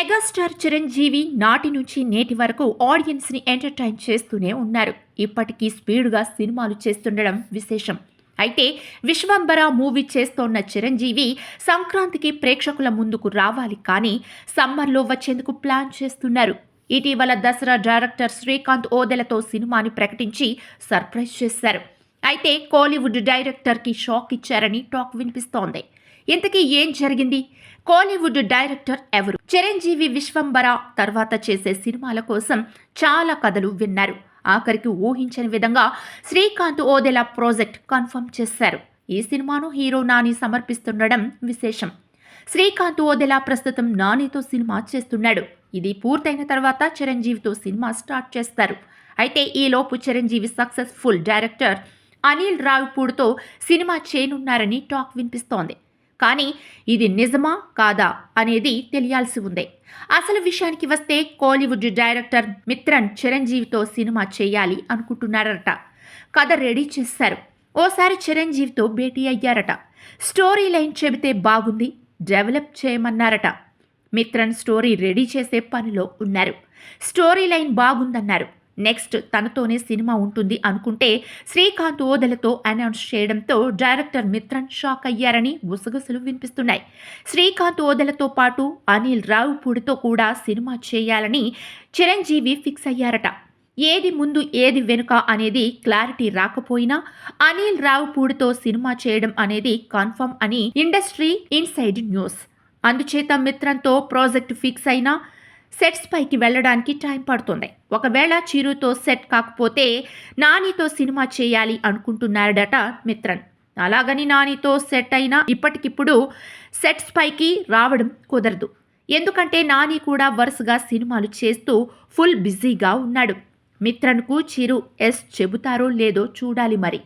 Megastar Chiranjeevi నాటి నుంచి నేటి వరకు ఆడియన్స్ ని ఎంటర్టైన్ చేస్తూనే ఉన్నారు. ఇప్పటికీ స్పీడ్గా సినిమాలు చేస్తుండడం విశేషం. అయితే విశ్వంబర మూవీ చేస్తోన్న చిరంజీవి సంక్రాంతికి ప్రేక్షకుల ముందుకు రావాలి, కానీ సమ్మర్లో వచ్చేందుకు ప్లాన్ చేస్తున్నారు. ఇటీవల దసరా డైరెక్టర్ శ్రీకాంత్ ఓదెలతో సినిమాని ప్రకటించి సర్ప్రైజ్ చేశారు. అయితే కోలీవుడ్ డైరెక్టర్కి షాక్ ఇచ్చారని టాక్ వినిపిస్తోంది. ఇంతకీ ఏం జరిగింది? కోలీవుడ్ డైరెక్టర్ ఎవరు? చిరంజీవి విశ్వంబర తర్వాత చేసే సినిమాల కోసం చాలా కథలు విన్నారు. ఆఖరికి ఊహించని విధంగా శ్రీకాంత్ ఓదెల ప్రాజెక్ట్ కన్ఫర్మ్ చేశారు. ఈ సినిమాను హీరో నాని సమర్పిస్తుండడం విశేషం. శ్రీకాంత్ ఓదెల ప్రస్తుతం నానితో సినిమా చేస్తున్నాడు. ఇది పూర్తయిన తర్వాత చిరంజీవితో సినిమా స్టార్ట్ చేస్తారు. అయితే ఈలోపు చిరంజీవి సక్సెస్ఫుల్ డైరెక్టర్ అనిల్ రావిపూడితో సినిమా చేయనున్నారని టాక్ వినిపిస్తోంది. కానీ ఇది నిజమా కాదా అనేది తెలియాల్సి ఉంది. అసలు విషయానికి వస్తే కోలీవుడ్ డైరెక్టర్ మిత్రన్ చిరంజీవితో సినిమా చేయాలి అనుకుంటున్నారట. కథ రెడీ చేశారు. ఓసారి చిరంజీవితో భేటీ అయ్యారట. స్టోరీ లైన్ చెబితే బాగుంది, డెవలప్ చేయమన్నారట. మిత్రన్ స్టోరీ రెడీ చేసే పనిలో ఉన్నారు. స్టోరీ లైన్ బాగుందన్నారు. నెక్స్ట్ తనతోనే సినిమా ఉంటుంది అనుకుంటే శ్రీకాంత్ ఓదెలతో అనౌన్స్ చేయడంతో డైరెక్టర్ మిత్రన్ షాక్ అయ్యారని గుసగుసలు వినిపిస్తున్నాయి. శ్రీకాంత్ ఓదెలతో పాటు అనిల్ రావిపూడితో కూడా సినిమా చేయాలని చిరంజీవి ఫిక్స్ అయ్యారట. ఏది ముందు ఏది వెనుక అనేది క్లారిటీ రాకపోయినా అనిల్ రావిపూడితో సినిమా చేయడం అనేది కన్ఫర్మ్ అని ఇండస్ట్రీ ఇన్సైడ్ న్యూస్. అందుచేత మిత్రన్తో ప్రాజెక్ట్ ఫిక్స్ అయినా సెట్స్ పైకి వెళ్ళడానికి టైం పడుతుంది. ఒకవేళ చిరుతో సెట్ కాకపోతే నానితో సినిమా చేయాలి అనుకుంటున్నాడట మిత్రన్. అలాగని నానితో సెట్ అయినా ఇప్పటికిప్పుడు సెట్స్ పైకి రావడం కుదరదు. ఎందుకంటే నాని కూడా వరుసగా సినిమాలు చేస్తూ ఫుల్ బిజీగా ఉన్నాడు. మిత్రన్కు చిరు ఎస్ చెబుతారో లేదో చూడాలి మరి.